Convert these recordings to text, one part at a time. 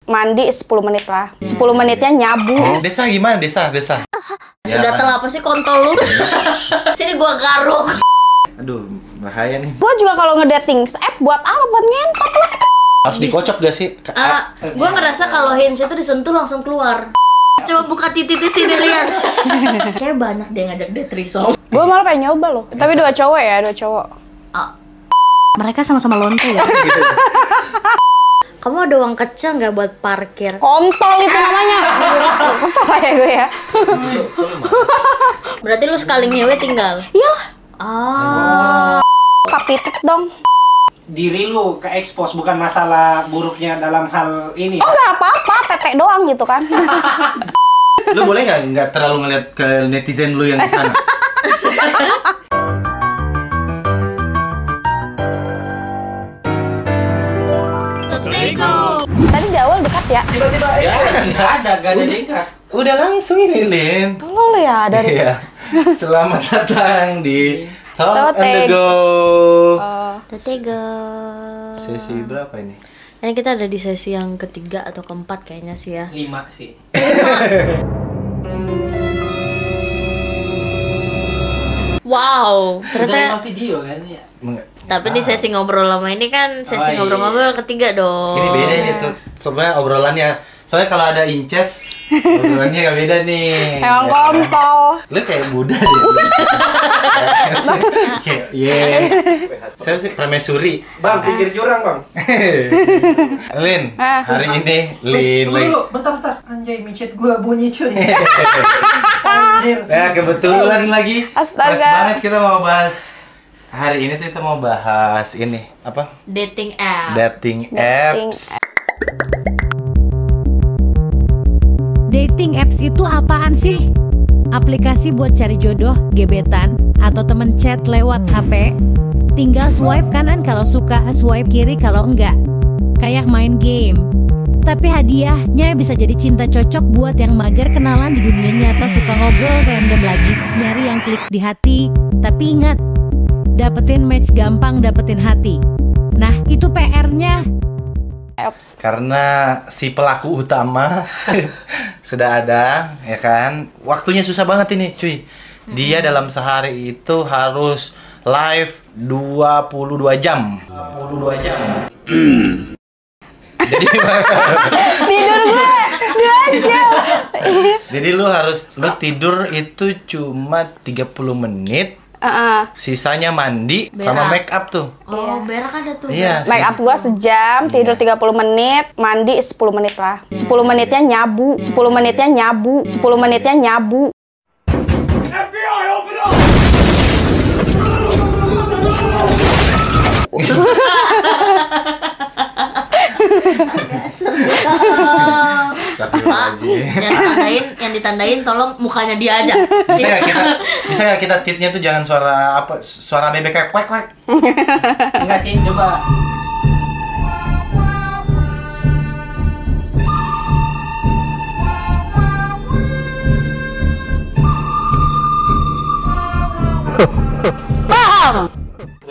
mandi 10 menit lah. 10 menitnya nyabu. Desa gimana? Desa. Segatel apa sih kontol lu? Sini gua garuk. Aduh, bahaya nih. Gua juga kalau ngedating app buat apa? Buat ngentot lah. Harus dikocok gak sih? Gua ngerasa kalau hinge itu disentuh langsung keluar. Coba buka titik sini lihat. Kayak banyak deh ngajak dia threesome. Gua malah pengen nyoba loh. Tapi 2 cowok ya, 2 cowok. Mereka sama-sama lonte ya. Kamu ada uang kecil nggak buat parkir? Kontol itu namanya. Salah ya gue ya. Berarti lu sekali ngewe tinggal? Iyalah. Ah. Titik dong. Diri lu ke expose, bukan masalah buruknya dalam hal ini. Oh nggak apa-apa, tetek doang gitu kan. Lu boleh nggak terlalu ngeliat ke netizen lu yang di sana? Tadi di awal dekat ya. Tiba-tiba gak ada dekat. Udah langsung ini, Lin. Tolol ya dari. Iya. Selamat datang di Talk on the Go. Tetega. Sesi berapa ini? Ini kita ada di sesi yang ketiga atau keempat kayaknya sih ya. 5 sih. Wow, Udah ternyata. 5 video kan ya. Tapi di sesi ngobrol lama ini kan sesi ngobrol-ngobrol ketiga dong. Ini beda ini tuh. Sebenarnya obrolannya. Soalnya kalau ada Inces, obrolannya gak beda nih. Emang kontol. Lu kayak Buddha deh. Kayak saya sih permaisuri. Bang, pinggir jurang, Bang. Lin, hari ini Lin lagi. Tunggu, bentar. Anjay, micet gua bunyi cuy. Anjir. Nah, kebetulan lagi. Astaga. Pas banget kita mau bahas. Hari ini tuh kita mau bahas ini apa? Dating app. Dating apps. Dating apps itu apaan sih? Aplikasi buat cari jodoh, gebetan, atau temen chat lewat HP? Tinggal swipe kanan kalau suka, swipe kiri kalau enggak. Kayak main game. Tapi hadiahnya bisa jadi cinta cocok buat yang mager kenalan di dunia nyata, suka ngobrol random lagi, nyari yang klik di hati. Tapi ingat, dapetin match gampang, dapetin hati. Nah, itu PR-nya. Karena si pelaku utama sudah ada, ya kan? Waktunya susah banget ini, cuy. Dia dalam sehari itu harus live 22 jam. 22 jam. Jadi Tidur gue 2 jam. Jadi lu tidur itu cuma 30 menit. Sisanya mandi sama make up tuh. Oh, berak ada tuh. Iya. Make up gua sejam, tidur 30 menit, mandi 10 menit lah. 10 menitnya nyabu. 10 menitnya nyabu. 10 menitnya nyabu. FBI, open up! Pak, yang ditandain tolong mukanya dia aja. Bisa nggak kita titnya tuh jangan suara bebek kayak kwek kwek. Enggak sih, coba.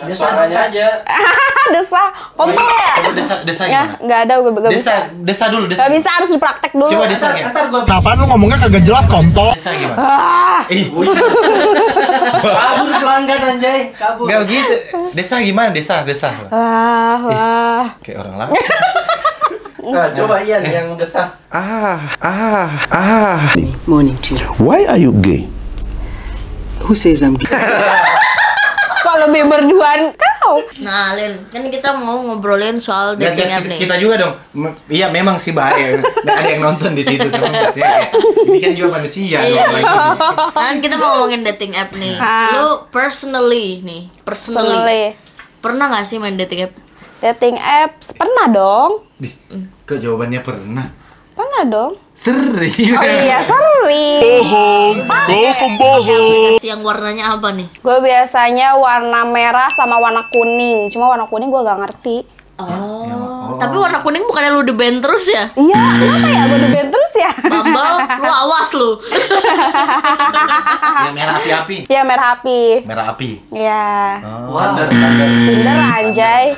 Desa aja. Desa, kontol ya? Coba desa Ya, gimana? nggak ada, gak bisa. Desa dulu, desa. Gak bisa, harus dipraktek dulu. Coba desa gimana? Ntar gua Apaan lu ngomongnya kagak jelas kontol? Desa gimana? Ah, kabur pelanggan anjay, kabur. Gak gitu. Desa gimana? Desa. wah. Kayak orang lama. Nah, coba Ian yang desa. Morning to you. Why are you gay? Who says I'm gay? Kok lebih berduaan kau? Nah, Lin, kan kita mau ngobrolin soal dating app nih. Kita juga dong. Iya memang sih bahaya. Nggak ada yang nonton di situ teman pasti. Ini kan juga manusia. Iya. Lagi. Kan kita mau ngomongin dating app nih. Lu personally, pernah nggak sih main dating app? Dating apps pernah dong. Kok jawabannya pernah? Pernah dong. Serius? Oh iya, sering. Aplikasi yang warnanya apa nih? Gue biasanya warna merah sama warna kuning. Cuma warna kuning gue gak ngerti. Oh, tapi warna kuning bukannya lu di-ban terus ya? Iya, kenapa ya gue di-ban terus ya? Bumble, lu awas lu. Ya merah api-api. Iya, merah api. Merah api. Iya. Oh. Wonder. Tinder anjay.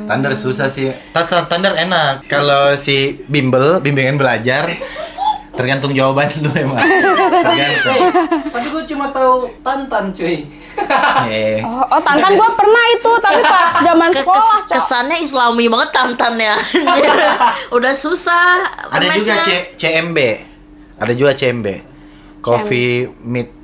Thunder susah sih. Thunder enak. Kalau si bimbingan belajar, tergantung jawaban lu emang. Tergantung. Tapi gue cuma tahu Tantan, cuy. Oh, Tantan gue pernah itu, tapi pas zaman sekolah. Kesannya islami banget Tantan ya. Anjir. Udah susah. Ada juga CMB. Ada juga CMB. Coffee meet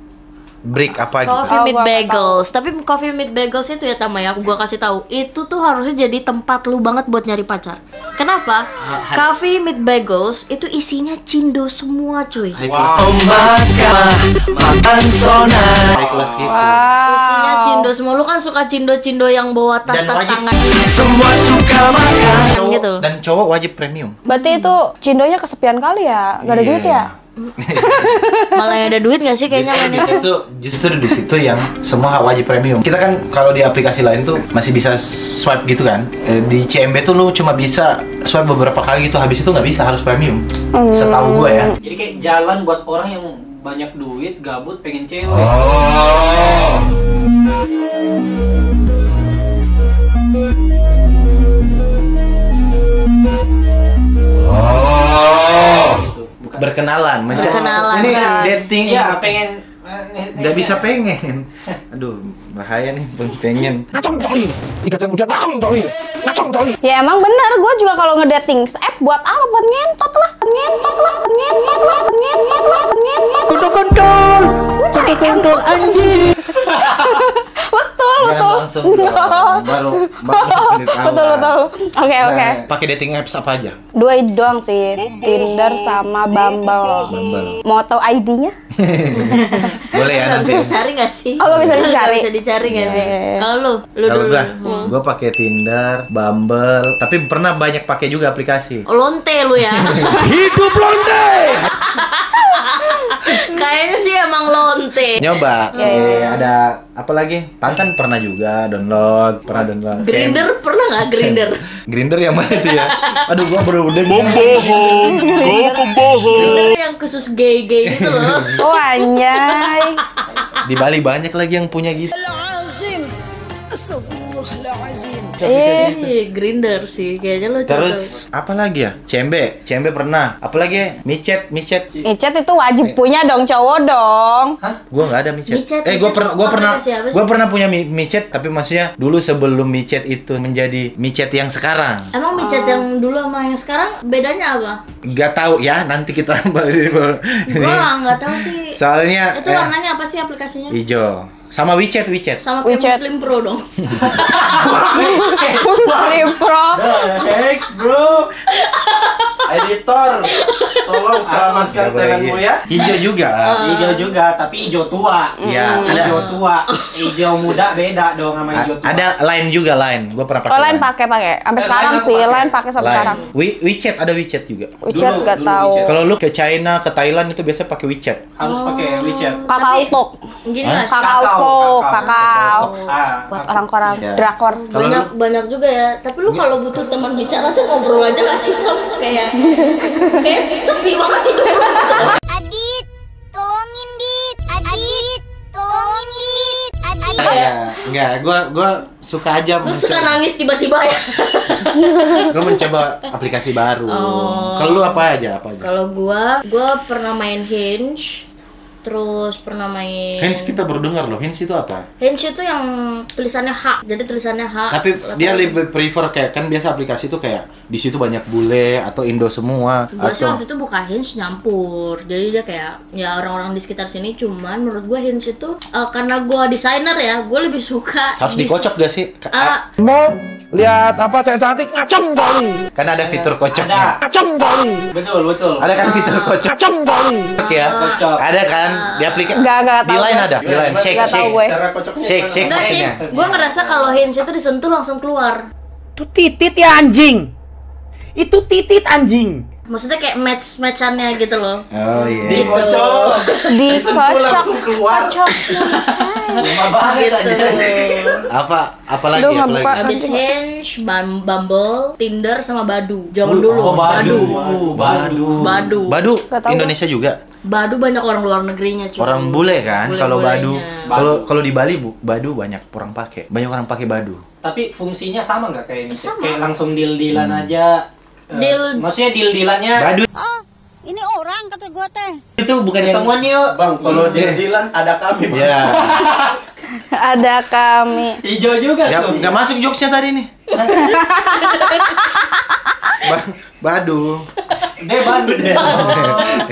break apa gitu. Coffee meet gua bagels. Tapi coffee meet bagels itu ya Tama ya, gua kasih tahu. Itu tuh harusnya jadi tempat lu banget buat nyari pacar. Kenapa? Coffee meet bagels itu isinya cindo semua, cuy. High class. High class gitu. Isinya cindo semua. Lu kan suka cindo-cindo yang bawa tas-tas wajib- tangan. Semua suka makan. Gitu. Dan cowok wajib premium. Berarti itu cindonya kesepian kali ya? Gak ada Iya. duit ya? Malah yang ada duit gak sih kayaknya mainnya? Justru di situ yang semua wajib premium. Kita kan kalau di aplikasi lain tuh masih bisa swipe gitu kan. Di CMB tuh lu cuma bisa swipe beberapa kali gitu, habis itu nggak bisa, harus premium. Setahu gua ya. Jadi kayak jalan buat orang yang banyak duit, gabut, pengen cewek. Berkenalan, Berkenalan. Ini dating. Iya, pengen Udah bisa pengen. Aduh, bahaya nih pengen. Ya emang bener, gue juga kalau ngedating app buat apa? Buat ngentot lah. Kontol anjing. Betul. Jangan langsung dong. baru menit awal. Betul. Oke. Nah, pakai dating apps apa aja? Dua itu doang sih, Tinder sama Bumble. Mau tahu ID-nya? Boleh ya Nggak nanti. bisa dicari gak sih? Oh, nggak bisa dicari? Bisa dicari gak sih? Iya. Kalau lu Kalau dulu. gua pakai Tinder, Bumble, tapi pernah banyak pakai juga aplikasi. Lonte lu ya. Hidup lonte. Kayaknya sih emang lonte. Nyoba. Ada apa lagi? Tantan pernah juga download. Grinder pernah nggak Grinder? Grinder yang mana itu ya? Aduh, gua baru udah Grinder yang khusus gay-gay gitu loh. Oh anjay. Di Bali banyak lagi yang punya gitu. Grinder sih kayaknya lo cocok. Terus apa lagi ya? CMB pernah. Apalagi ya? Micet. Micet itu wajib punya dong, cowok dong. Gua nggak ada micet. Micet Gua pernah aplikasi apa sih? gua pernah punya micet, tapi maksudnya dulu sebelum micet itu menjadi micet yang sekarang. Emang micet yang dulu sama yang sekarang bedanya apa? Gak tahu ya, nanti kita Gua nggak tahu sih. Soalnya Itu warnanya apa sih aplikasinya? hijau. Sama WeChat. Sama kayak WeChat. Muslim Pro dong. Muslim Pro. Heck, bro. Editor, tolong selamatkan tanganmu ya. Hijau juga. Hijau juga, tapi hijau tua. Iya, Hijau tua. Hijau muda beda dong sama hijau tua. Ada Line juga, Line. Gua pernah pakai. Oh, lain pakai. Sampai sekarang Line sih, pakai. lain pakai sampai sekarang. WeChat ada WeChat juga. WeChat Dulu gak tahu. WeChat. Kalau lu ke China, ke Thailand itu biasa pakai WeChat. Harus pakai WeChat. Kakao Talk. Gini nggak sih? Kakao. Buat orang-orang Iya. drakor. Banyak juga ya. Tapi lu kalau butuh teman bicara tuh ngobrol aja gak sih? Kayak sepi banget hidup lu. Adit, tolongin Dit. Adit, tolongin Dit. Adit. Enggak, gua suka aja Lu suka nangis tiba-tiba ya? Gua mencoba aplikasi baru. Kalau lu apa aja? Kalau gua pernah main Hinge. Terus pernah main Hinge kita baru dengar loh. Hinge itu apa? Hinge itu yang tulisannya H. Jadi tulisannya H. Tapi dia lebih prefer kayak kan biasa aplikasi itu kayak di situ banyak bule atau Indo semua. Gua sih Atau waktu itu buka Hinge nyampur. Jadi dia kayak ya orang-orang di sekitar sini. Cuman menurut gua Hinge itu karena gua desainer ya, gua lebih suka harus dikocok gak sih? Lihat apa cewek cantik ngaceng kali. Kan ada fitur kocoknya. Ngaceng kali. Betul. Ada kan fitur kocok. Ngaceng kali. Ya. Kocok. Ada kan di aplikasi. Gak Di tahu. Line ada. Di Line shake Gak tahu gue. Cara kocoknya. Shake enggak sih. maksudnya. Gua ngerasa kalau Hinge itu disentuh langsung keluar. Itu titit ya anjing. Itu titit anjing. Maksudnya kayak match-matchannya gitu loh. Oh iya. Gitu. Dikocok. Disentuh langsung keluar. Lama banget Gitu. aja. Apalagi Aduh, nggak buka. Habis Hinge, Bumble, Tinder sama Badu. Zaman dulu. Oh, Badu. Badu Gak tahu. Indonesia juga. Badu banyak orang luar negerinya cuy. Orang bule kan kalau Badu. Bule-bulenya. Kalau di Bali Badu banyak orang pakai. Banyak orang pakai Badu. Tapi fungsinya sama nggak kayak ini? Sama. Kayak langsung deal-dealan aja. Deal. Maksudnya deal-dealannya. Badu Oh, ini orang kata gua teh. itu bukan yang Ketemuan yuk. Bang, kalau deal-dealan ada kami, Bang. ya. Ada kami. Hijau juga tuh. Nggak masuk jokesnya tadi nih. Badu. Deh bandu deh.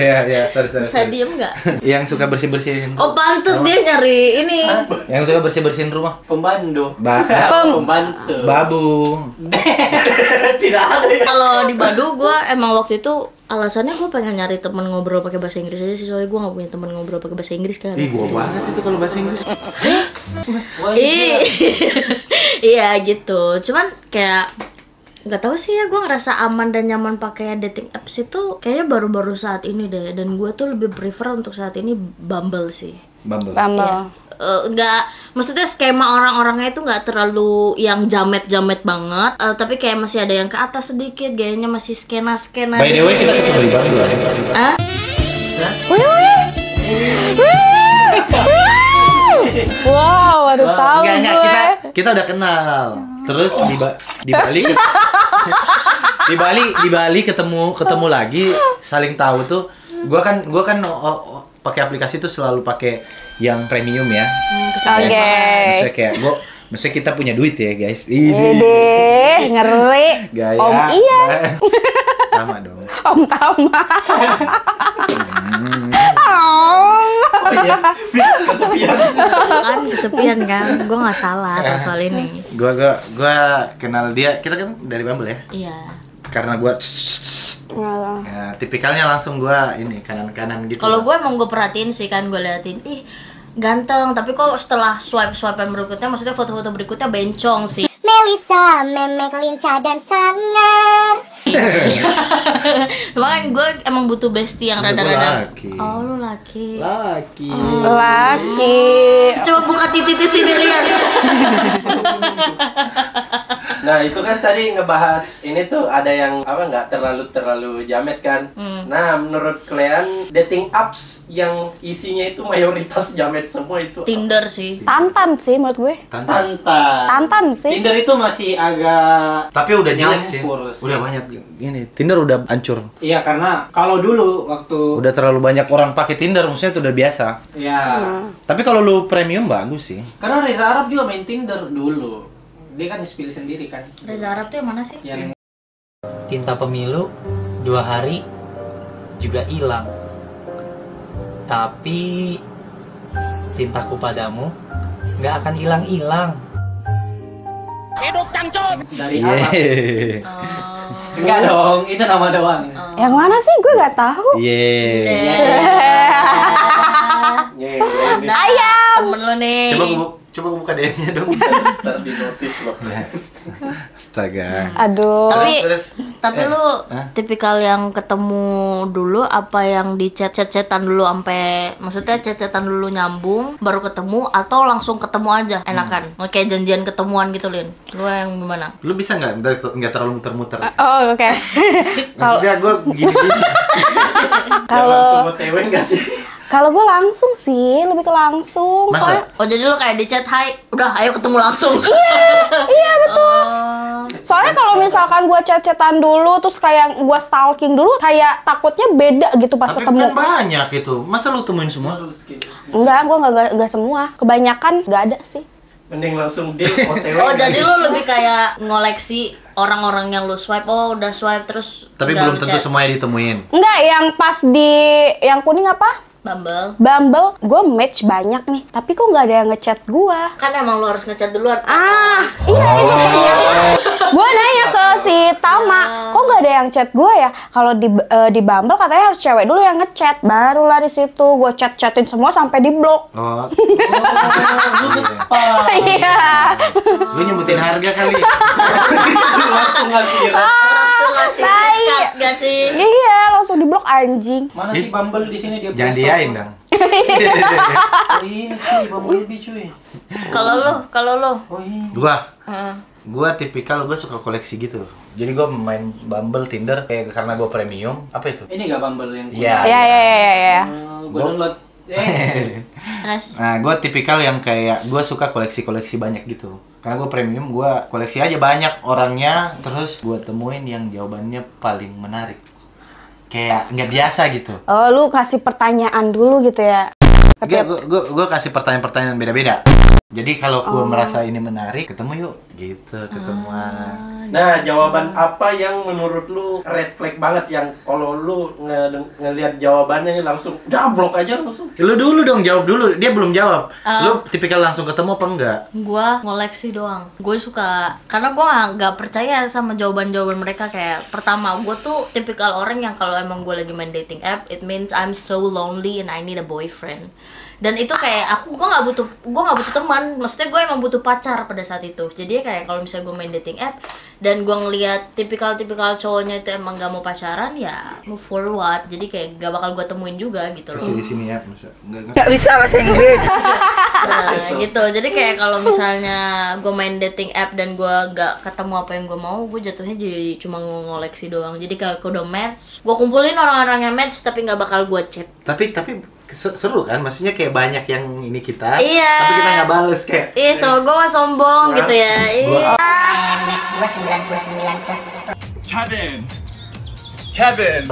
Ya, sorry. Bisa diem nggak? Yang suka bersih-bersihin. Oh pantes dia nyari ini. Yang suka bersih-bersihin rumah. Pembantu. Pembantu. Babu. Tidak ada ya. Kalau di Badu gue emang waktu itu alasannya gue pengen nyari temen ngobrol pakai bahasa Inggris aja sih, soalnya gue nggak punya temen ngobrol pakai bahasa Inggris kan. Ih, gua banget itu kalau bahasa Inggris. Iya gitu. Cuman kayak nggak tahu sih ya, gue ngerasa aman dan nyaman pakai dating apps itu kayaknya baru-baru saat ini deh, dan gue tuh lebih prefer untuk saat ini Bumble sih. Bumble. Bumble. Nggak, maksudnya skema orang-orangnya itu nggak terlalu yang jamet-jamet banget, tapi kayak masih ada yang ke atas sedikit, gayanya masih skena-skena. By the way, kita ketemu di Bumble. Hah? Wow, baru tahu Enggak, gue. kita udah kenal. Terus di Bali di Bali ketemu lagi, saling tahu tuh. Gua kan pakai aplikasi tuh selalu pakai yang premium ya. Oke. Maksudnya kita punya duit ya, guys. Ide, ngeri. Gaya. Om iya. Sama dong. Om Tama. Kan kesepian kan, gue nggak salah atas soal ini. Gua kenal dia, kita kan dari Bumble ya. Iya. Karena gua ya, tipikalnya langsung gua ini kanan-kanan gitu. Kalau gue emang gue perhatiin sih kan, gue liatin, ih ganteng, tapi kok setelah swipe-swipean berikutnya, maksudnya foto-foto berikutnya bencong sih. Melisa, memek lincah dan sangar. Makanya gue emang butuh bestie yang rada-rada. Laki. Oh lu laki. Laki. Laki. Coba buka titik sini lihat. Nah, itu kan tadi ngebahas ini tuh ada yang apa nggak terlalu jamet kan. Nah, menurut kalian dating apps yang isinya itu mayoritas jamet semua itu Tinder sih. Tantan sih menurut gue. Tantan sih. Tinder itu masih agak. Tapi udah jelek sih. nyampur sih. Udah banyak ini. Tinder udah hancur. Iya, karena kalau dulu waktu. Udah terlalu banyak orang pakai Tinder, maksudnya itu udah biasa. Ya. Tapi kalau lu premium bagus sih. Karena Reza Arab juga main Tinder dulu. Dia kan pilih sendiri kan. Reza Arab tuh yang mana sih? Yang Tinta pemilu 2 hari juga hilang. Tapi cintaku padamu nggak akan hilang-hilang. Hidup cangcut. dari Arab. Enggak dong, itu nama doang. Yang mana sih? Gue nggak tahu. Ayam. Temen lo nih. Coba buka DM-nya dong. ntar di notice loh. Astaga. Aduh. Tapi lu tipikal yang ketemu dulu apa yang di chat-chatan dulu sampai, maksudnya chat-chatan dulu nyambung baru ketemu, atau langsung ketemu aja enakan? Kayak janjian ketemuan gitu, Lin. Lu yang gimana? Lu bisa nggak terlalu muter-muter? Oh, oke. Maksudnya gue gini-gini. Kalau OTW nggak sih? kalau gue langsung sih, lebih ke langsung. Masa? Oh, jadi lu kayak di chat, "Hai, udah ayo ketemu langsung." Iya betul. Soalnya kalau misalkan gue chat-chatan dulu, terus kayak gue stalking dulu, kayak takutnya beda gitu pas Tapi ketemu. kan banyak itu. Masa lu temuin semua? Enggak, gue nggak semua. Kebanyakan nggak ada sih. Mending langsung deal OTW. Oh, jadi lu lebih kayak ngoleksi orang-orang yang lu swipe. Oh, udah swipe terus Tapi udah belum lu tentu chat. semuanya ditemuin. Enggak, yang pas di yang kuning apa? Bumble, gue match banyak nih, tapi kok nggak ada yang ngechat gue. Kan emang lu harus ngechat duluan. Iya itu ternyata. Gue nanya ke si Tama, kok nggak ada yang chat gue ya? Kalau di Bumble katanya harus cewek dulu yang ngechat, barulah di situ gue chatin semua sampai di blok. Oh. Iya. Lu nyebutin harga kali. Langsung ngasih Langsung ngasih cut gak sih? Iya, langsung di blok anjing. Mana sih Bumble di sini dia? Jangan diain dong. Ini cuy, Bumble lebih cuy. Kalau lu. Oh iya. Gua tipikal, gue suka koleksi gitu. Jadi gue main Bumble, Tinder kayak karena gue premium. Apa itu? Ini gak Bumble yang Iya. Iya. Gue download Terus? Nah, gue tipikal yang kayak gue suka koleksi-koleksi banyak gitu. Karena gue premium, gue koleksi aja banyak orangnya, terus gue temuin yang jawabannya paling menarik. Kayak nggak biasa gitu. Oh, lu kasih pertanyaan dulu gitu ya? Gue kasih pertanyaan-pertanyaan beda-beda. Jadi kalau gue merasa ini menarik, ketemu yuk, gitu, ketemuan. Nah, jawaban apa yang menurut lu red flag banget yang kalau lu ngelihat jawabannya langsung blok aja langsung? Lu dulu dong, jawab dulu. Dia belum jawab. Lu tipikal langsung ketemu apa enggak? Gua ngoleksi doang. Gue suka karena gua nggak percaya sama jawaban-jawaban mereka. Kayak pertama, gue tuh tipikal orang yang kalau emang gue lagi main dating app, it means I'm so lonely and I need a boyfriend. Dan itu kayak gue nggak butuh teman, maksudnya gue emang butuh pacar pada saat itu. Jadi kayak kalau misalnya gue main dating app dan gue ngeliat tipikal cowoknya itu emang gak mau pacaran, ya move forward. Jadi kayak gak bakal gue temuin juga gitu loh. Di sini ya, nggak bisa bahasa Inggris. Nah, gitu. Jadi kayak kalau misalnya gue main dating app dan gue gak ketemu apa yang gue mau, gue jatuhnya jadi cuma ngoleksi doang. Jadi kalau udah match, gue kumpulin orang-orang yang match tapi gak bakal gue chat. Tapi seru kan, maksudnya kayak banyak yang ini kita, iya, tapi kita nggak bales kayak. Iya, so gue sombong gitu ya. Iya. Match gue 99%. Kevin.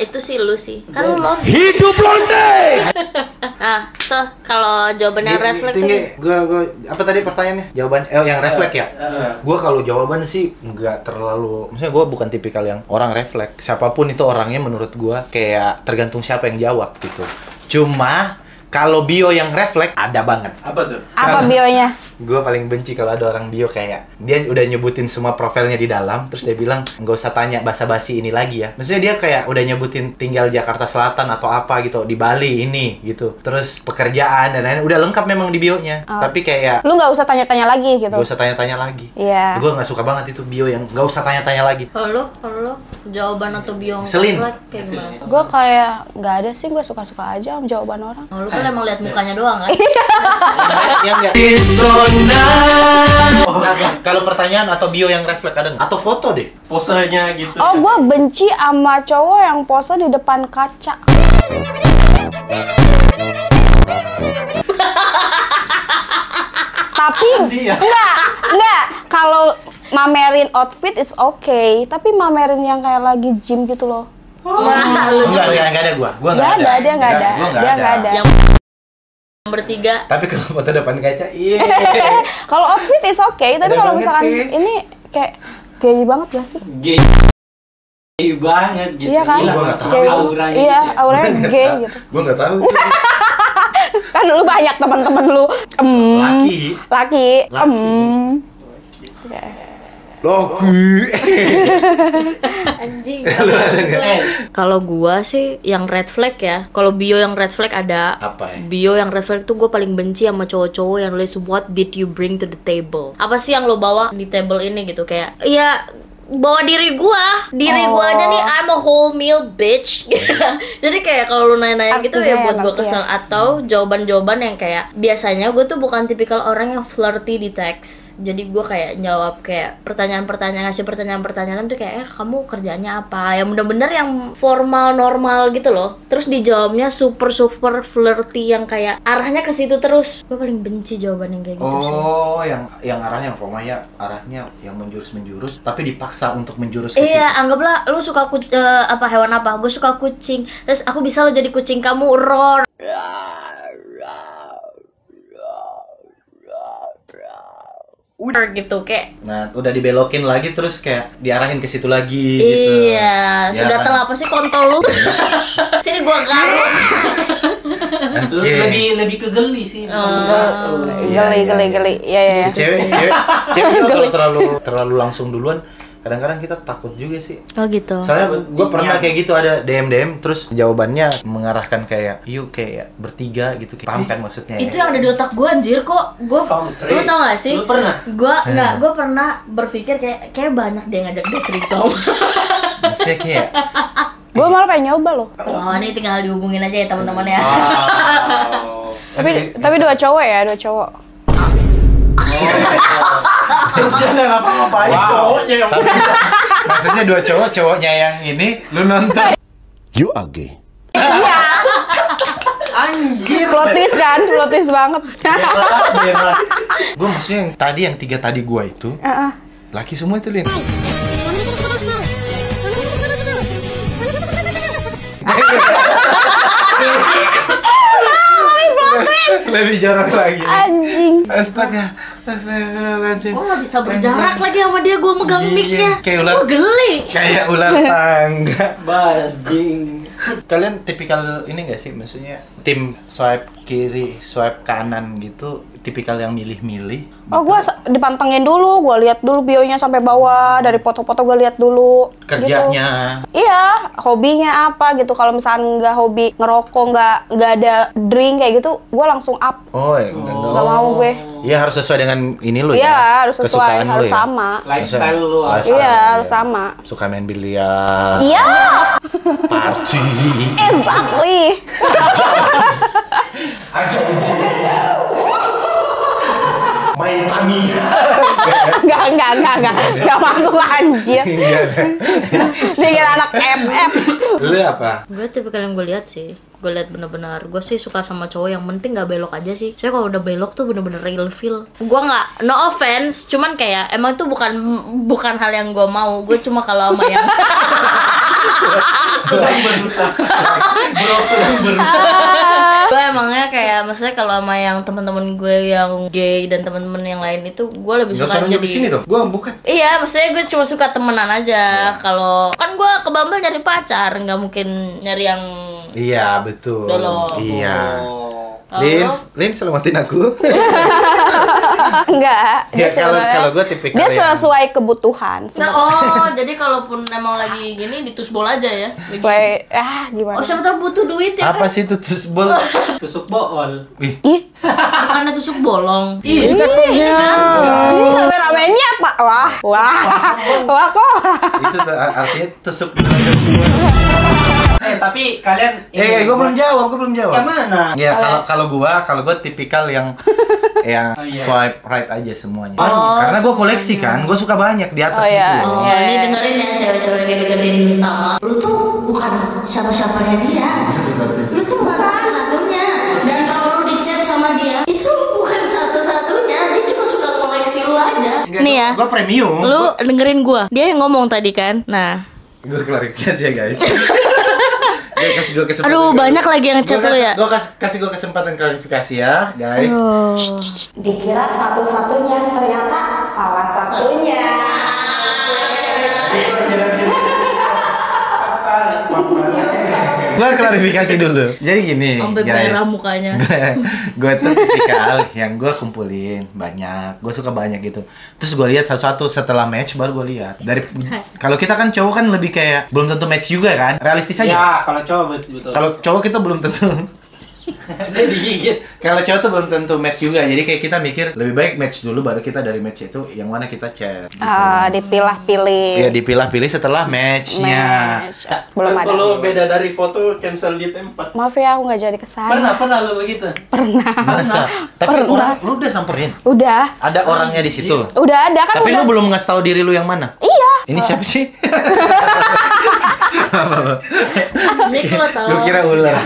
Itu sih lu sih. Kan lu lonte. Hidup lonte. Nah, tuh kalau jawabannya red flag tuh. Gua apa tadi pertanyaannya? Jawaban yang red flag ya? Gua kalau jawaban sih nggak terlalu, maksudnya gua bukan tipikal yang orang red flag. Siapapun itu orangnya menurut gua kayak tergantung siapa yang jawab gitu. Cuma kalau bio yang red flag ada banget. Apa tuh? Apa bionya? Gue paling benci kalau ada orang bio kayak dia udah nyebutin semua profilnya di dalam, terus dia bilang nggak usah tanya basa-basi ini lagi ya. Maksudnya dia kayak udah nyebutin tinggal Jakarta Selatan atau apa gitu, di Bali ini gitu, terus pekerjaan dan lain-lain udah lengkap memang di bionya. Tapi kayak lu nggak usah tanya-tanya lagi gitu. Gak usah tanya-tanya lagi. Iya. Gue nggak suka banget itu bio yang nggak usah tanya-tanya lagi. Kalau lu jawaban atau bio yang Selin. red flag kayak gimana? Gue kayak nggak ada sih, gue suka-suka aja sama jawaban orang. Oh, lu kan emang lihat mukanya doang kan? Yang enggak. Kalau pertanyaan atau bio yang red flag ada nggak? Atau foto deh. Posenya gitu. Oh, gue benci sama cowok yang pose di depan kaca. Tapi enggak. Kalau mamerin outfit it's okay, tapi mamerin yang kayak lagi gym gitu loh. Wah, lu juga Enggak ada gua. Gua Nggak ada, dia nggak ada. Dia nggak ada. yang bertiga. Tapi kalau foto depan kaca, iya. Kalau outfit is okay, tapi kalau misalkan ini kayak gay banget gak sih? Gay banget gitu. Iya kan? Gua nggak tahu. Kayak auranya iya, gitu ya. auranya gay gitu. Gua nggak tahu. Kan lu banyak teman-teman lu laki. Anjing. Kalau gua sih yang red flag ya. Kalau bio yang red flag ada. Apa ya? Bio yang red flag tuh gue paling benci sama cowok-cowok yang nulis what did you bring to the table. Apa sih yang lo bawa di table ini gitu, kayak ya bawa diri gua aja nih, I'm a whole meal bitch. Jadi kayak kalau lu nanya-nanya gitu ya buat gua kesel. Atau jawaban-jawaban yang kayak biasanya gue tuh bukan tipikal orang yang flirty di teks. Jadi gua kayak jawab kayak pertanyaan-pertanyaan, ngasih pertanyaan-pertanyaan tuh kayak kamu kerjanya apa, yang bener-bener yang formal normal gitu loh. Terus dijawabnya super flirty yang kayak arahnya ke situ terus. Gue paling benci jawaban yang kayak gitu sih. Oh, yang arahnya formal ya, arahnya yang menjurus tapi dipaksa untuk menjurus ke situ. Iya, anggaplah lu suka apa hewan apa? Gue suka kucing. Terus aku bisa lo jadi kucing kamu, roar. Gitu kayak. Nah, udah dibelokin lagi terus kayak diarahin ke situ lagi gitu. Iya, segatel apa sih kontol lu? Sini gua garuk. Lebih ke geli sih. Geli. Iya. Cewek kalau terlalu langsung duluan, kadang-kadang kita takut juga sih. Oh gitu. Soalnya gue pernah kayak gitu, ada DM terus jawabannya mengarahkan kayak yuk kayak bertiga gitu. Paham kan maksudnya? Itu yang ada di otak gue anjir kok. Lu tau gak sih? Lu pernah? Gue pernah berpikir kayak banyak dia ngajak dia threesome. Maksudnya kayak Gue malah pengen nyoba loh. Oh, ini tinggal dihubungin aja ya teman-teman ya. Tapi dua cowok ya, dua cowok. Terus dia nggak ngapa-ngapain cowoknya yang maksudnya dua cowoknya yang ini lu nonton. You are gay. Iya. Anjir. Plot twist kan? Plot twist banget. Gue maksudnya yang tadi, yang 3 tadi gue itu laki semua itu, Lin. Lebih jorok lagi. Anjing. Astaga. Gue gak bisa berjarak lagi sama dia, gue megang mic-nya. Kayak ular. Gue geli. Kayak ular tangga. Bajing. Kalian tipikal ini gak sih? Maksudnya tim swipe kiri, swipe kanan gitu, tipikal yang milih-milih? Oh, gue dipantengin dulu, gue lihat dulu bionya sampai bawah, dari foto-foto gue lihat dulu. Kerjanya? Gitu. Iya, hobinya apa gitu. Kalau misalnya nggak hobi ngerokok, nggak ada drink kayak gitu, gue langsung up. Oh, enggak. Nggak mau gue. Iya, harus sesuai dengan ini lu ya. Iya, harus sesuai, kesukaan lu harus ya? sama. Lifestyle lu. Iya, harus sama. Suka main biliar. Iya. Party. Exactly. Main Tamiya. Enggak masuk lah anjir. Dikira anak FF. Lu apa? Gue tipikal yang gue lihat sih, gue lihat bener-bener, gue sih suka sama cowok yang penting nggak belok aja sih. Soalnya kalau udah belok tuh bener-bener real feel. Gue nggak, no offense, cuman kayak emang itu bukan hal yang gue mau. Gue cuma kalau sama yang Sedang berusaha. Bro sedang berusaha. gue emangnya kayak maksudnya kalau sama yang teman-teman gue yang gay dan teman-teman yang lain itu gue lebih suka jadi sini dong. Gue bukan. Iya, maksudnya gue cuma suka temenan aja. Kalau kan gue ke Bumble nyari pacar, nggak mungkin nyari yang Iya, betul. belok. Iya. Lin selamatin aku. Enggak. Ya kalau gue tipikal dia yang- sesuai kebutuhan. Nah, jadi kalaupun emang lagi gini ditusbol aja ya. Sesuai gimana? Oh, siapa tahu butuh duit ya Apa kan? sih itu tusbol? Tusuk bool. Wih. Bukannya tusuk bolong. Ih, Iya kan? Ini kameramennya apa? Wah kok. Itu tuh artinya tusuk. Tapi kalian gue belum jawab. Yang mana? Ya kalau gue tipikal yang swipe right aja semuanya. Karena gue koleksi kan, gue suka banyak di atas gitu. Oh, ini dengerin ya cewek-cewek yang deketin Tama. Lu tuh bukan siapa-siapanya dia. Lu tuh bukan satu-satunya. Dan kalau lu di-chat sama dia, itu bukan satu-satunya. Dia cuma suka koleksi lu aja. Nih ya. Gue premium. Lu dengerin gua. Dia yang ngomong tadi kan. Nah, gue klarifikasi ya guys. Kasih gue kesempatan. aduh, banyak lagi yang chat lu ya. Kasih gue kesempatan klarifikasi ya, guys. Dikira satu-satunya, ternyata salah satunya. Gue klarifikasi dulu. Jadi gini, Sampai guys. merah mukanya. Gue tuh tipikal yang gue kumpulin banyak. Gue suka banyak gitu. Terus gue lihat satu-satu setelah match baru gue lihat. Kalau kita kan cowok kan lebih kayak belum tentu match juga kan. Realistis aja. Ya, kalau cowok betul. Kalau cowok kita belum tentu. Dia digigit. Kalau cowok tuh belum tentu match juga. Jadi kayak kita mikir lebih baik match dulu baru kita dari match itu yang mana kita chat. Gitu. Dipilah-pilih. Iya, dipilah-pilih setelah matchnya. Belum ada. Kalau beda dari foto cancel di tempat. Maaf ya, aku nggak jadi kesana. Pernah lu begitu? Masa? Tapi orang lu udah samperin. Udah. Ada orangnya di situ. Udah ada kan. Tapi udah. lu belum ngasih tahu diri lu yang mana? Iya. Ini siapa sih? Ini kalau tahu. Lu kira ular.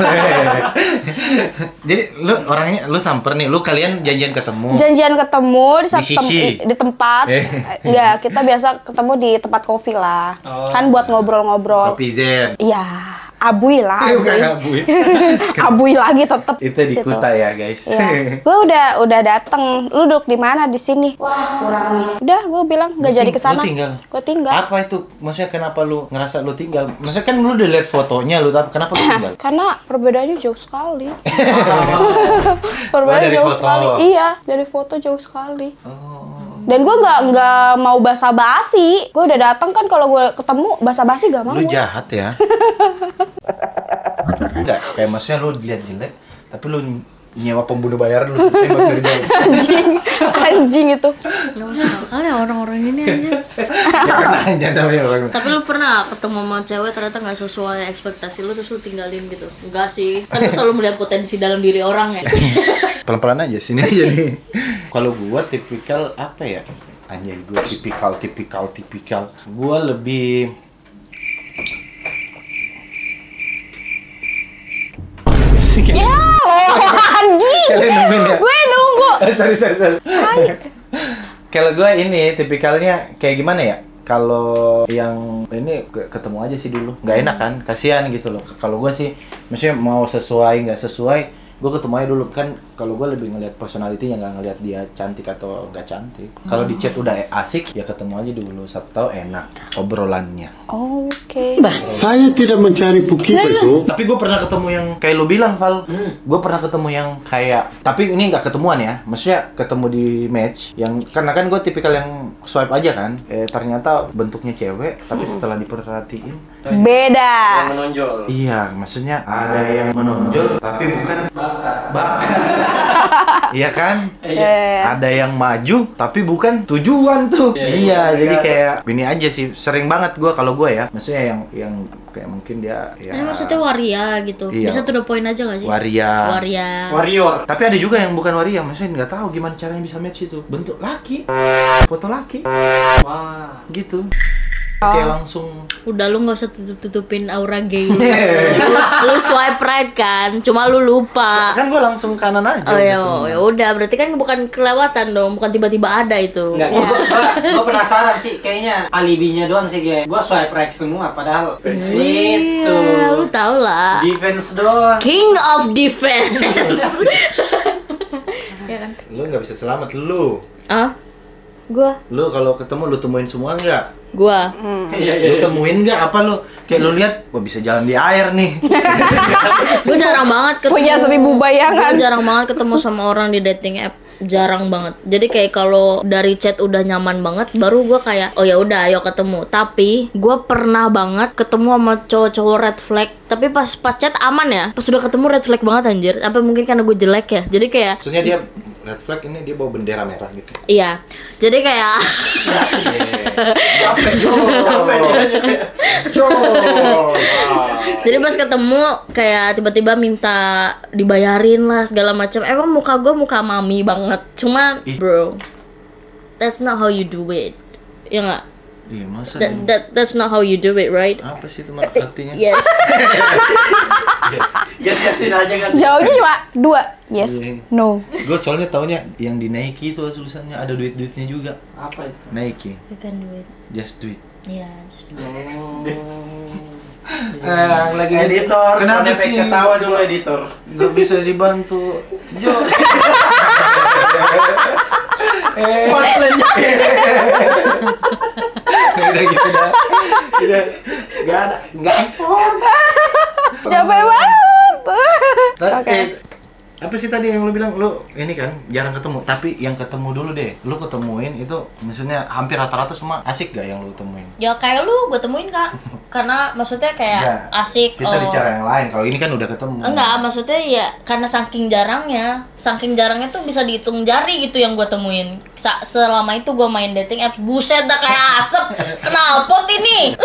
Jadi lu orangnya lu samper nih, lu kalian janjian ketemu. Janjian ketemu di satu Sisi. di tempat. Enggak, kita biasa ketemu di tempat kopi lah. Kan buat ngobrol-ngobrol. Kopi Zen. Iya, abuy lah. Bukan abuy. Abuy lagi tetep. Itu di situ. Kuta ya, guys. Iya. Gue udah dateng. Lu duduk di mana di sini? Wah, kurang nih. Udah, gue bilang nggak jadi kesana. Lu tinggal. Gue tinggal. Apa itu? Maksudnya kenapa lu ngerasa lu tinggal? Maksudnya kan lu udah lihat fotonya lu, tapi kenapa lu tinggal? Karena perbedaannya jauh sekali. Oh, Perbedaannya dari jauh foto. sekali. Iya, dari foto jauh sekali. Dan gue nggak mau basa-basi. Gue udah datang kan, kalau gue ketemu basa-basi gak mau. Lu jahat ya. Enggak, kayak maksudnya lu dilihat jelek, tapi lu nyewa pembunuh bayaran lu tembak dari jauh. Anjing itu. Nggak masuk akal ya orang-orang ini aja. Ya pernah aja namanya orang. Tapi lu pernah ketemu sama cewek ternyata nggak sesuai ekspektasi lu terus lu tinggalin gitu? Enggak sih, kan lu selalu melihat potensi dalam diri orang ya. Pelan-pelan aja, sini aja nih. Kalau gua tipikal apa ya? Anjay, gua tipikal. Gua lebih Ya, Kalian nungguin ya? Gue nunggu. Sorry. Kalau gue ini tipikalnya kayak gimana ya? Kalau yang ini ketemu aja sih dulu, nggak enak kan, kasihan gitu loh. Kalau gue sih, maksudnya mau sesuai nggak sesuai, gue ketemu aja dulu kan. Kalau gue lebih ngeliat personality-nya, nggak ngeliat dia cantik atau nggak cantik. Kalau di chat udah asik, ya ketemu aja dulu, siapa tahu enak obrolannya. Oke. Saya tidak mencari bukti itu. Tapi gue pernah ketemu yang kayak lu bilang, Val. Gue pernah ketemu yang kayak, tapi ini nggak ketemuan ya. Maksudnya ketemu di match. Yang karena kan gue tipikal yang swipe aja kan. Ternyata bentuknya cewek, tapi setelah diperhatiin beda. Yang menonjol. Iya, maksudnya ada yang menonjol, tapi bukan bakat. Iya kan? Ada yang maju, tapi bukan tujuan tuh. Iya, jadi kayak ini aja sih. Sering banget gue kalau gue ya. Maksudnya yang kayak mungkin dia ya. Ini maksudnya waria gitu. Iya. Bisa to the point aja gak sih? Waria. Warrior. Tapi ada juga yang bukan waria, maksudnya nggak tahu gimana caranya bisa match itu. Bentuk laki, foto laki. Wah, gitu. Kayak langsung. Udah lu nggak usah tutupin aura gay lu. Lu swipe right kan, cuma lu lupa. Kan gue langsung kanan aja. Oh ya udah, berarti kan bukan kelewatan dong, bukan tiba-tiba ada itu. enggak. Gue penasaran sih, kayaknya alibinya doang sih kayak. Gue swipe right semua, padahal itu. Lu tau lah. Defense doang. King of defense. Ya kan? Lu nggak bisa selamat lu. Gua. Lu kalau ketemu lu temuin semua nggak? Gua. Lu temuin nggak apa lu? Kayak lu lihat, wah bisa jalan di air nih. Gue jarang banget ketemu. Punya 1000 bayangan. Gue jarang banget ketemu sama orang di dating app. Jarang banget. Jadi kayak kalau dari chat udah nyaman banget, baru gue kayak oh ya udah ayo ketemu. Tapi gue pernah banget ketemu sama cowok-cowok red flag. Tapi pas chat aman ya. Pas udah ketemu red flag banget anjir. Apa mungkin karena gue jelek ya. Jadi kayak maksudnya dia red flag ini dia bawa bendera merah gitu. iya. Jadi kayak jadi pas ketemu kayak tiba-tiba minta dibayarin lah segala macam. Emang muka gue muka mami banget. Cuma bro, that's not how you do it. Ya nggak? Iya, masa that's not how you do it, right? Apa sih itu artinya? Yes. Yes-yesin aja kan. Jawabnya cuma 2. Yes, no. Gue soalnya taunya yang di Nike itu tulisannya ada duit-duitnya juga. Apa itu? Nike. You can do it. Just do it. Iya, just do it. Lagi editor, kenapa sound effect sih? Ketawa dulu editor. Gak bisa dibantu. Jo. Punchline-nya. Udah gitu dah. Gak effort. Capek banget. Oke. Apa sih tadi yang lu bilang lu ini kan jarang ketemu, tapi yang ketemu dulu deh. Lu ketemuin itu maksudnya hampir rata-rata semua asik gak yang lu temuin? Ya kayak lu gue temuin Kak. Karena maksudnya kayak Enggak, asik. Kita bicara yang lain. Kalau ini kan udah ketemu. Enggak, maksudnya ya karena saking jarangnya tuh bisa dihitung jari gitu yang gue temuin. Selama itu gue main dating apps, buset dah kayak asap, knalpot ini.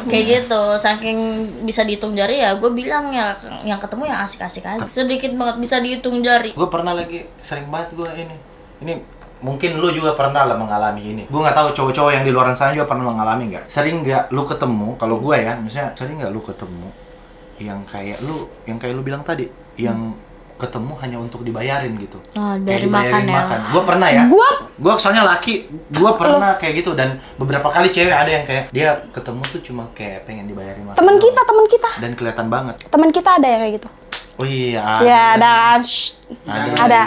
Kayak gitu, saking bisa dihitung jari ya gue bilang ya yang ketemu yang asik-asik aja. Sedikit banget bisa dihitung jari. Gue pernah lagi sering banget gue ini mungkin lu juga pernah lah mengalami ini. Gue nggak tahu cowok-cowok yang di luar sana juga pernah mengalami nggak? Sering nggak lu ketemu? Kalau gue ya, misalnya sering nggak lu ketemu yang kayak lu bilang tadi, yang ketemu hanya untuk dibayarin gitu. Oh, dibayarin makan ya. Gue pernah ya. Gue soalnya laki, gue pernah kayak gitu dan beberapa kali cewek ada yang kayak dia ketemu tuh cuma kayak pengen dibayarin makan. Temen kita. Dan kelihatan banget. Temen kita ada yang kayak gitu. Oh iya. Ya ada. Ada.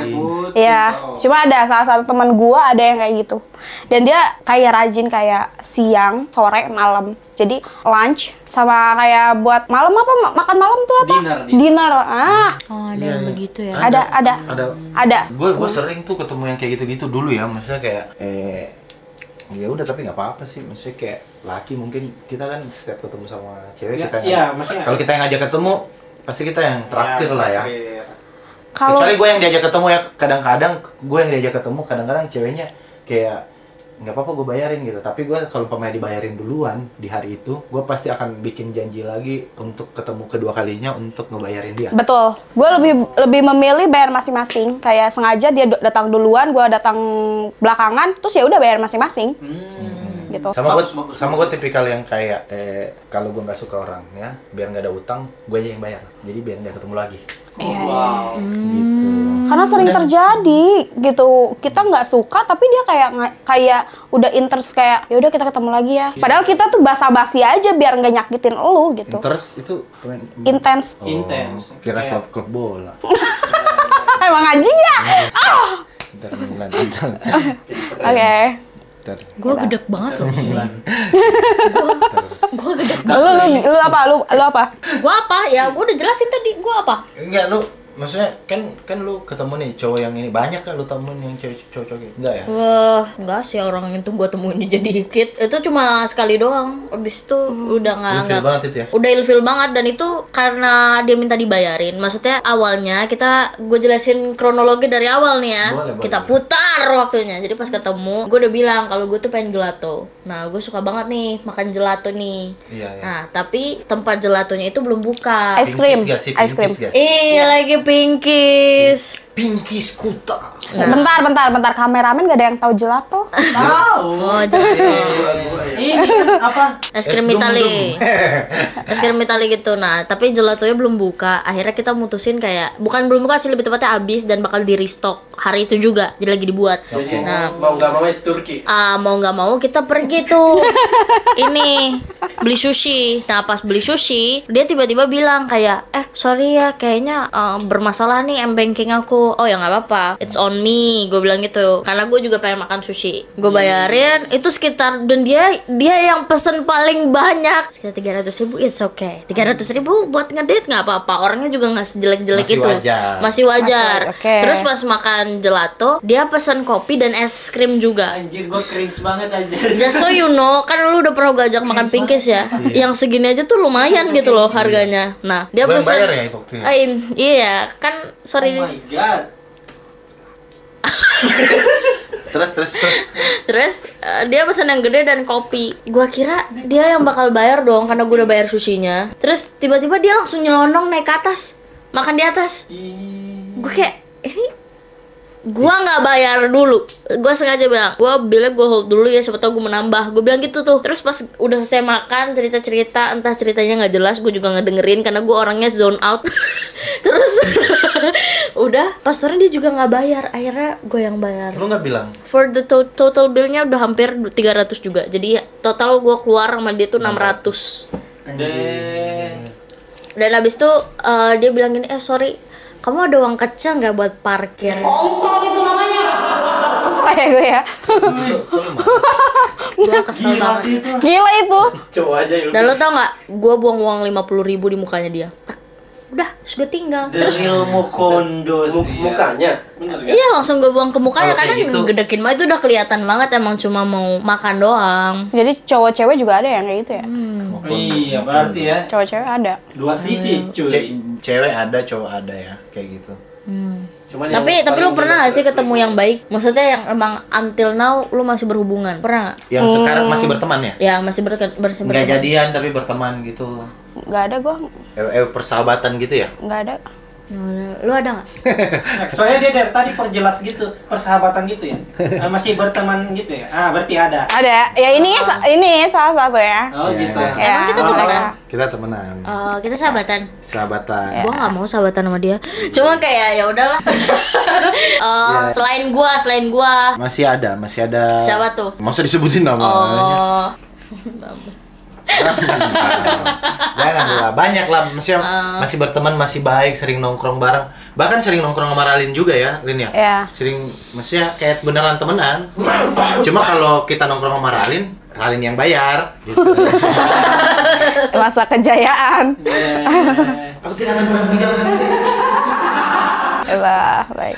Ya, cuma ada salah satu teman gua ada yang kayak gitu. Dan dia kayak rajin kayak siang, sore, malam. Jadi lunch sama kayak buat malam apa makan malam tuh apa? Dinner. Oh, ada yang begitu ya. Ada. Gue sering tuh ketemu yang kayak gitu-gitu dulu ya, maksudnya kayak ya udah tapi nggak apa-apa sih, maksudnya kayak laki mungkin kita kan setiap ketemu sama cewek kita kalau kita yang ngajak ketemu pasti kita yang traktir lah ya. Kecuali gue yang diajak ketemu ya, kadang-kadang gue yang diajak ketemu, kadang-kadang ceweknya kayak nggak apa-apa gue bayarin gitu. Tapi gue kalau pemain dibayarin duluan di hari itu, gue pasti akan bikin janji lagi untuk ketemu kedua kalinya untuk ngebayarin dia. Betul. Gue lebih memilih bayar masing-masing. Kayak sengaja dia datang duluan, gue datang belakangan, terus ya udah bayar masing-masing. Gitu. Sama gue tipikal yang kayak kalau gue nggak suka orang ya, biar nggak ada utang, gue aja yang bayar. Jadi biar nggak ketemu lagi. Wow. Gitu. Karena sering terjadi gitu. Kita nggak suka tapi dia kayak udah interest kayak ya udah kita ketemu lagi ya. Padahal kita tuh basa-basi aja biar nggak nyakitin elu gitu. Interest itu Intens. Intens. Kira klub bola. Emang anjing ya? Ntar Milan. Oke. Gue gedek banget loh. Gue gedek Lu apa? Lu apa? Gue apa? Ya gue udah jelasin tadi. Gue apa? Enggak, lu maksudnya kan lu ketemu nih cowok yang ini banyak kan lu temuin yang cowok-cowok gitu? Enggak ya? Enggak sih, orang itu gue temuin jadi dikit. Itu cuma sekali doang. Abis itu udah Ilfil banget itu ya? Udah ilfil banget, dan itu karena dia minta dibayarin. Maksudnya awalnya gue jelasin kronologi dari awal nih ya. Kita putar waktunya. Jadi pas ketemu, gue udah bilang kalau gue tuh pengen gelato. Nah, gue suka banget nih makan gelato nih. Iya. Nah, tapi tempat gelatonya itu belum buka. Ice cream. Iya, lagi Pinkies. Pinkies Kuta. Nah. Bentar. Kameramen gak ada yang tahu gelato? Tahu. Oh, jadi ini apa? Es krim Itali. Es krim Itali gitu. Nah, tapi gelatonya belum buka. Akhirnya kita mutusin kayak belum buka sih, lebih tepatnya habis dan bakal di restock hari itu juga. Jadi lagi dibuat. Jadi Nah, mau nggak mau es Turki. mau nggak mau kita pergi tuh ini beli sushi. Nah, pas beli sushi dia tiba-tiba bilang kayak sorry ya, kayaknya bermasalah nih m-banking aku. Oh ya nggak apa-apa, it's on me, gue bilang gitu. Karena gue juga pengen makan sushi. Gue bayarin itu sekitar, dan dia yang pesen paling banyak sekitar 300.000. It's okay, 300.000 buat ngedate nggak apa-apa. Orangnya juga nggak sejelek-jelek itu, masih wajar. Okay. Terus pas makan gelato dia pesen kopi dan es krim juga. Anjir, gue cringe banget aja. Just so you know, kan lu udah pernah gue ajak makan Pinkies ya. Yang segini aja tuh lumayan gitu loh harganya. Nah, dia Belum pesen bayar ya itu waktu ya? iya, kan sorry. Oh my god. Terus dia pesan yang gede dan kopi. Gua kira dia yang bakal bayar dong karena gue udah bayar sushinya. Terus tiba-tiba dia langsung nyelonong naik ke atas, makan di atas. Gue kayak ini gua nggak bayar dulu. Gua sengaja bilang, gua hold dulu ya, siapa tahu gue menambah. Gue bilang gitu tuh. Terus pas udah selesai makan, cerita entah ceritanya nggak jelas, gue juga nggak dengerin karena gue orangnya zone out. Terus udah pas turun dia juga nggak bayar. Akhirnya gue yang bayar. Lu nggak bilang? For the total billnya udah hampir 300 juga. Jadi total gue keluar sama dia tuh 600. Dan abis itu dia bilang gini, sorry, kamu ada uang kecil nggak buat parkir? Kontol itu namanya. Kayak gue ya. Gue kesel banget. Gila itu. Coba aja. Dan lo tau nggak? Gue buang uang 50.000 di mukanya dia. Udah, terus gue tinggal. Terus ilmu kondo mukanya. Iya, langsung gue buang ke mukanya karena gitu, ngedekin mah itu udah kelihatan banget emang cuma mau makan doang. Jadi cowok-cewek juga ada yang kayak gitu ya? Iya, berarti ya. Cowok-cewek ada. Dua sisi, cuy. Cewek ada, cowok ada ya, kayak gitu. Cuman Tapi lu pernah gak sih ketemu yang baik? Maksudnya yang emang until now lu masih berhubungan? Pernah gak? Yang sekarang masih berteman ya? Ya, masih berteman. Nggak jadian tapi berteman gitu. Nggak ada gua. Persahabatan gitu ya? Nggak ada. Lu ada nggak? Soalnya dia dari tadi perjelas gitu, persahabatan gitu ya. Masih berteman gitu ya. Berarti ada. Ada. Ya ini salah satu ya. Oh gitu. Emang kita temenan? Kita temenan. Kita sahabatan. Sahabatan. Gua nggak mau sahabatan sama dia. Cuma kayak ya udahlah. Selain gua. Masih ada. Siapa tuh? Masa disebutin namanya? Jangan lah, banyak lah, masih berteman, masih baik, sering nongkrong bareng, bahkan sering nongkrong sama Ralin juga ya, Lin ya. Iya. Sering, maksudnya kayak beneran temenan. Cuma kalau kita nongkrong sama Ralin yang bayar. Gitu. Masa kejayaan. Aku tidak akan pernah meninggalkan ini. Lah, baik.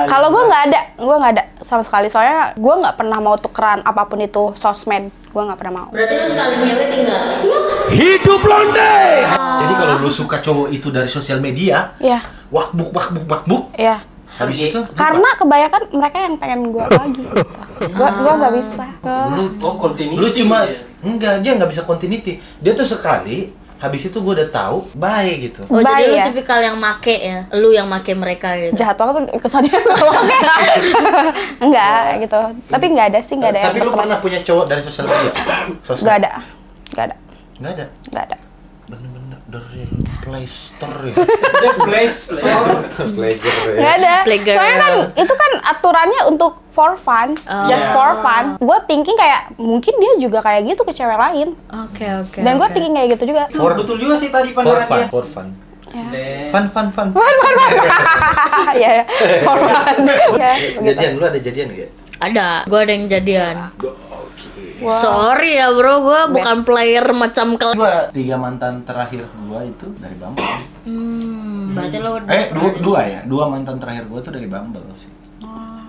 Kalau gue nggak ada sama sekali. Soalnya gue nggak pernah mau tukeran apapun itu sosmed. Gue nggak pernah mau. Berarti lu sekali ngewe tinggal? Iya. Hidup londe. Jadi kalau lu suka cowok itu dari sosial media, iya. Wakbuk. Iya. Habis itu? Karena kebanyakan mereka yang pengen gue lagi. Gitu. Gue nggak bisa. Lu cuma dia nggak bisa continuity. Dia tuh sekali. Habis itu gue udah tahu, baik gitu. Oh, jadi lu tipikal yang make ya? Lu yang make mereka gitu? Jahat banget kesannya. Enggak gitu. Tapi nggak ada sih, nggak ada yang Tapi lu pernah punya cowok dari sosial media? Nggak ada. Nggak ada? bener-bener dari Play Store ya. Dia Play Store. Nggak ada. Soalnya kan itu kan aturannya untuk for fun, just for fun. Gue thinking kayak mungkin dia juga kayak gitu ke cewek lain. Oke. Dan gue thinking kayak gitu juga. Betul juga sih tadi pandangan dia. For fun. Fun. Iya, for fun. Jadian, lu ada jadian nggak? Ada, gue ada yang jadian. Sorry ya bro, gue bukan player macam Gua 3 mantan terakhir gua itu dari Bumble. Berarti lo dua ya, 2 mantan terakhir gua tuh dari Bumble sih.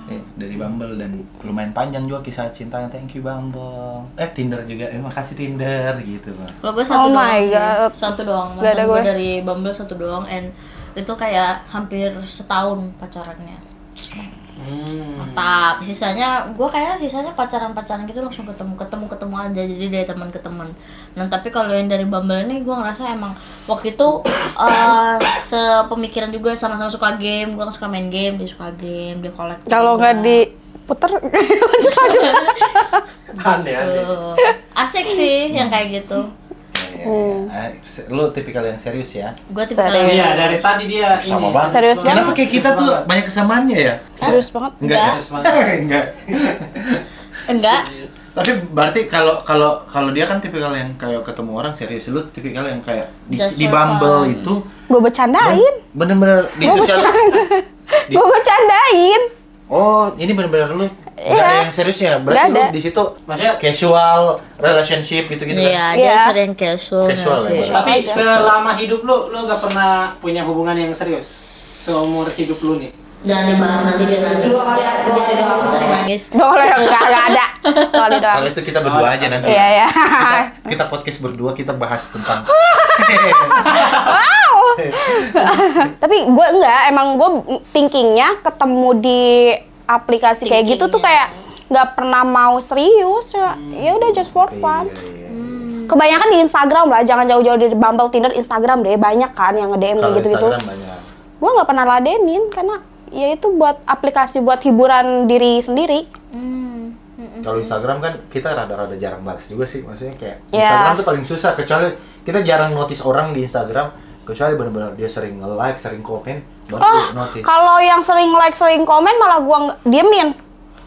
Dari Bumble dan lumayan panjang juga kisah cintanya. Thank you Bumble. Tinder juga. Makasih Tinder gitu Bang. Lo gue satu doang sih. God. Satu doang. Gak ada gue dari Bumble satu doang, and itu kayak hampir setahun pacarannya. Mantap. Sisanya pacaran gitu langsung ketemu aja, jadi dari teman ke teman. Nah tapi kalau yang dari Bumble ini gue ngerasa emang waktu itu sepemikiran juga, sama-sama suka game. Gue suka main game, dia suka game, dia kolek. Kalau nggak diputer lanjut. Aneh. Asik sih yang kayak gitu. Lu tipikal yang serius ya? Gue tipikal yang serius. Iya, dari tadi dia sama banget. Serius banget. Kenapa kayak kita tuh banyak kesamaannya ya? Serius banget. Enggak. Tapi berarti kalau dia kan tipikal yang kayak ketemu orang serius, lu tipikal yang kayak di Bumble itu gue bercandain. Bener-bener di sosial. Gue bercandain. Oh, ini bener-bener lu nggak ada yang seriusnya, berarti lu di situ maksudnya casual relationship gitu-gitu kan? Iya, dia cari yang casual ya. Tapi selama hidup lu nggak pernah punya hubungan yang serius seumur hidup lu nih? Jangan dibahas, nanti dia nangis. Dia sering nangis. Boleh, nggak ada. Kalau itu kita berdua aja nanti. Iya. Kita podcast berdua, kita bahas tentang. Wow. Tapi gue emang gue thinkingnya ketemu di aplikasi kayak gitu tuh kayak nggak pernah mau serius ya udah just for fun. Kebanyakan di Instagram lah, jangan jauh-jauh dari Bumble, Tinder, Instagram deh, banyak kan yang nge-DM kayak gitu-gitu. Gue nggak pernah ladenin karena ya itu buat aplikasi buat hiburan diri sendiri. Kalau Instagram kan kita rada-rada jarang balas juga sih, maksudnya kayak Instagram tuh paling susah, kecuali kita jarang notice orang di Instagram, kecuali benar-benar dia sering nge-like, sering komen, baru notice. Kalau yang sering like, sering komen malah gua diemin,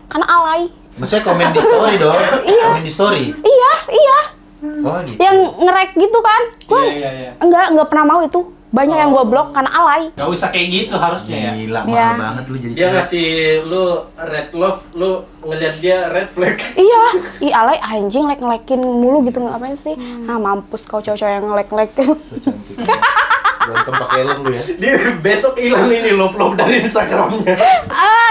karena alay. Maksudnya komen di story dong? Komen di story? Iya. Oh gitu? Yang nge-like gitu kan? Gua enggak pernah mau itu. Banyak yang gue blok karena alay. Gak usah kayak gitu harusnya. Gila, mahal banget lu jadi dia ngasih lu red love, lu ngeliat dia red flag. Iya, alay anjing, like-ngelekin mulu gitu, ngapain sih? Mampus kau cowok-cowok yang nge-like. So cantik. Berantem pakai helm lu ya. Dia besok hilang ini love dari Instagramnya.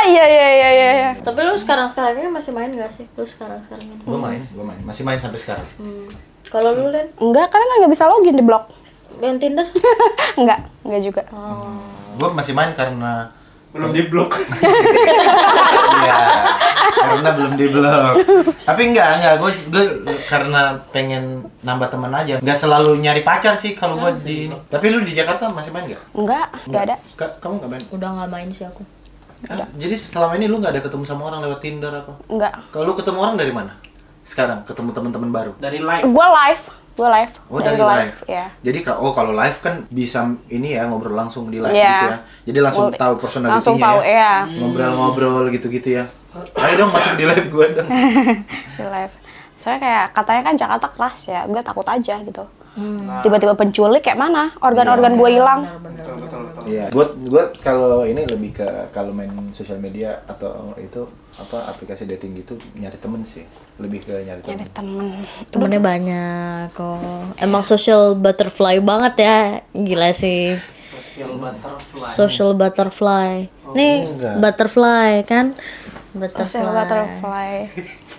Iya. Tapi lu sekarang ini masih main gak sih? Lu sekarang ini? Gue main. Masih main sampai sekarang. Kalau lu Len? Enggak, karena kan nggak bisa login di blog. Yang Tinder? Enggak juga. Gue masih main karena belum diblok. Iya, karena belum diblok. Tapi enggak, gue karena pengen nambah teman aja. Enggak selalu nyari pacar sih kalau gue di. Tapi lu di Jakarta masih main nggak? Enggak ada. Kamu nggak main? Udah nggak main sih aku. Jadi selama ini lu nggak ada ketemu sama orang lewat Tinder apa? Enggak. Kalau lu ketemu orang dari mana? Sekarang ketemu teman-teman baru? Dari live. Gue live. Oh, dari live. Ya. Jadi kalau live kan bisa ini ya, ngobrol langsung di live gitu ya. Jadi langsung tahu personalitinya. Langsung tahu ya. Ngobrol-ngobrol gitu-gitu ya. Ayo dong masuk di live gue dong. Di live. Soalnya kayak katanya kan Jakarta keras ya. Gue takut aja gitu. Tiba-tiba penculik kayak mana? Organ-organ gue hilang. Betul. Iya. Gue kalau ini lebih ke kalau main sosial media atau itu aplikasi dating gitu nyari temen sih. Lebih ke nyari temen. Temennya banyak kok. Emang social butterfly banget ya. Gila sih. Social butterfly. Nih butterfly kan? Social butterfly.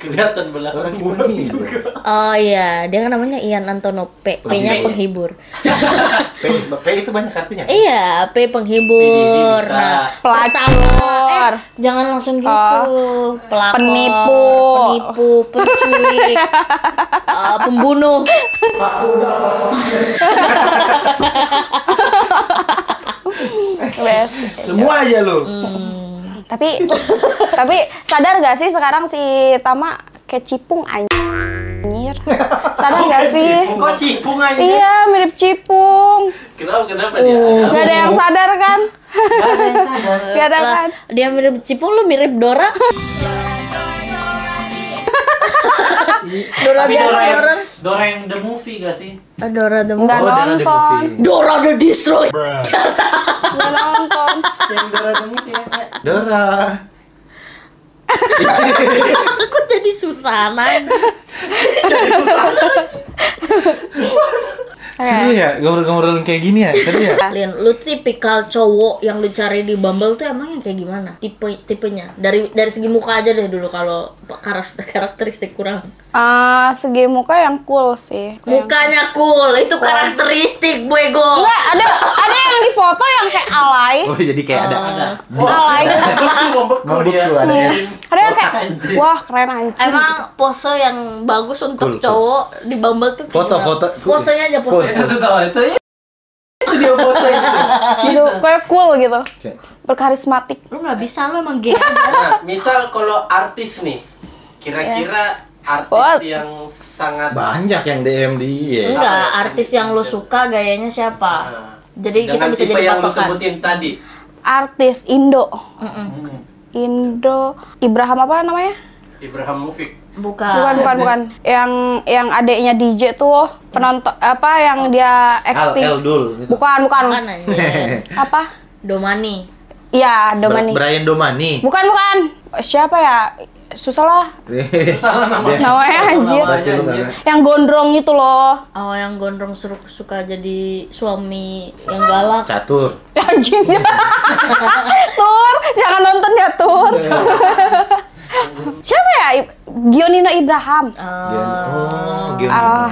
Kelihatan belakang bulan juga. Oh iya, dia kan namanya Ian Antono. P-nya penghibur. P itu banyak artinya? Iya, P penghibur. Nah, pelacur. Jangan langsung gitu. Pelakor, penipu, penculik, pembunuh. Semua aja lu. Tapi sadar gak sih sekarang si Tama kayak cipung anjir. anjir. Sadar nggak sih? Kok cipung aja? Iya, mirip cipung. Kenapa dia? Gak ada yang sadar kan? Gak ada kan? Dia mirip cipung, lu mirip Dora. Dora the Explorer. Dora yang the movie gak sih? Dora the movie. Nggak nonton. Dora the Destroy. Nggak nonton. Yang Dora the movie ya? Dora. Aku jadi Susana. Seru ya, ngobrol-ngobrol kayak gini ya, seru ya. Lin, lu tipikal cowok yang lu cari di Bumble tuh emang yang kayak gimana? Tipenya dari segi muka aja deh dulu, kalau karakteristik kurang. Segi muka yang cool sih. Mukanya cool, itu karakteristik Buego. Enggak, ada yang di foto yang kayak alay. Oh, jadi kayak ada. Alay gitu. Membeku ada es. Ada yang kayak wah keren anjing. Emang pose yang bagus untuk cowok di Bumble tuh kayak gimana? Foto. Posenya aja posenya. Itu dia bosnya itu. Gitu, kayak cool gitu. Berkarismatik. Lu nggak bisa, lu emang gay aja. Nah, misal kalau artis nih, kira-kira artis yang sangat banyak yang DM dia. Enggak, artis yang lu suka gayanya siapa? Jadi kita dengan bisa tipe jadi yang lu patokan. sebutin tadi. Artis Indo. Indo Ibrahim apa namanya? Ibrahim Mufiq. Bukan. Yang adeknya DJ tuh penonton apa yang dia acting. Eldul gitu. Bukan. Apa? Domani. Iya, Domani. Brian Domani. Bukan. Siapa ya? Susah lah. Salah Namanya anjir. Yang gondrong itu loh. Oh, yang gondrong suka jadi suami yang galak. Catur. Anjing. Tur, jangan nonton ya, Tur. Siapa ya? Gionino Ibrahim.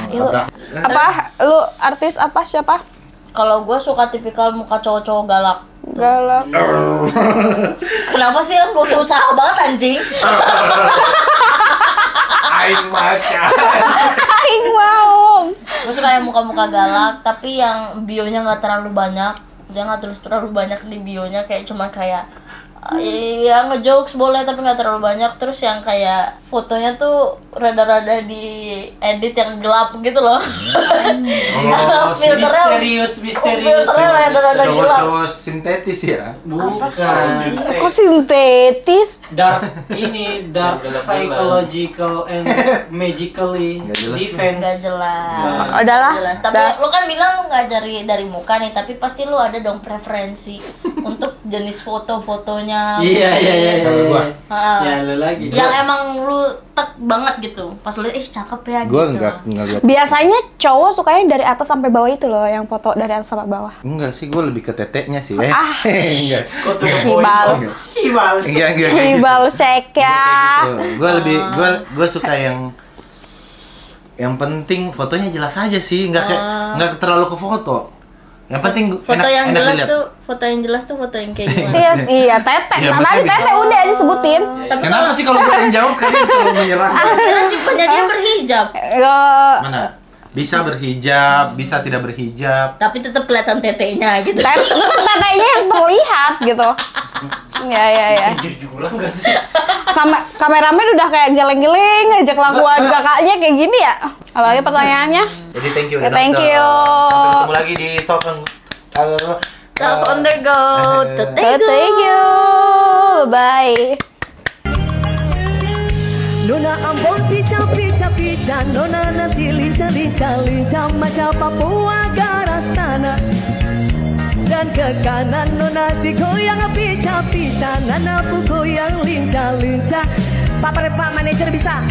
Itu. Apa? Lu artis apa? Siapa? Kalau gue suka tipikal muka cowok-cowok galak. Galak. Kenapa sih lu gak usah usaha banget anjing? Aing maca. Aing mau. Gue suka yang muka-muka galak, tapi yang bionya nggak terlalu banyak. Dia nggak tulis terlalu banyak di bionya, kayak cuma kayak ya ngejokes boleh tapi nggak terlalu banyak. Terus yang kayak fotonya tuh rada-rada di edit yang gelap gitu loh. Misterius. Filternya rada-rada gelap. Cowok sintetis ya? Bukan. Kok sintetis? Dark psychological and magically defense. Gak jelas. Udahlah. Tapi lu kan bilang lu nggak dari muka nih, tapi pasti lu ada dong preferensi untuk jenis foto-fotonya. Iya. Kalau gua. Ya lu lagi. Yang emang lu tek banget gitu. Pas lu cakep ya Gua gitu. enggak lihat. Biasanya cowok sukanya dari atas sampai bawah itu loh, yang foto dari atas sampai bawah. Enggak sih, gua lebih ke teteknya sih. Enggak. Enggak. Sibal sek ya. Gua suka yang penting fotonya jelas aja sih, enggak terlalu ke foto. Yang penting foto yang jelas dilihat. foto yang kayak gimana? Iya, tete. Tadi tete udah disebutin. Kenapa sih kalau gue yang jawab kalian selalu menyerah? Akhirnya tipenya dia berhijab. Mana? Bisa berhijab, bisa tidak berhijab. Tapi tetap kelihatan tetenya gitu. Tetep tetenya yang terlihat gitu. Iya. Jujur enggak sih? Kameramen udah kayak geleng-geleng ngajak lakuan kakaknya kayak gini ya. Apalagi pertanyaannya. Jadi thank you. Thank you. Sampai ketemu lagi di Talk on the go. Thank you. Bye. Nona ambon pica Nona nanti lincah macam Papua Garastana. Dan ke kanan Nona si goyang pica Nana buku yang lincah Pak manajer bisa.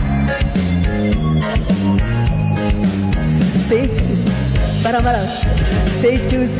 Barang-barang. Stay tuned.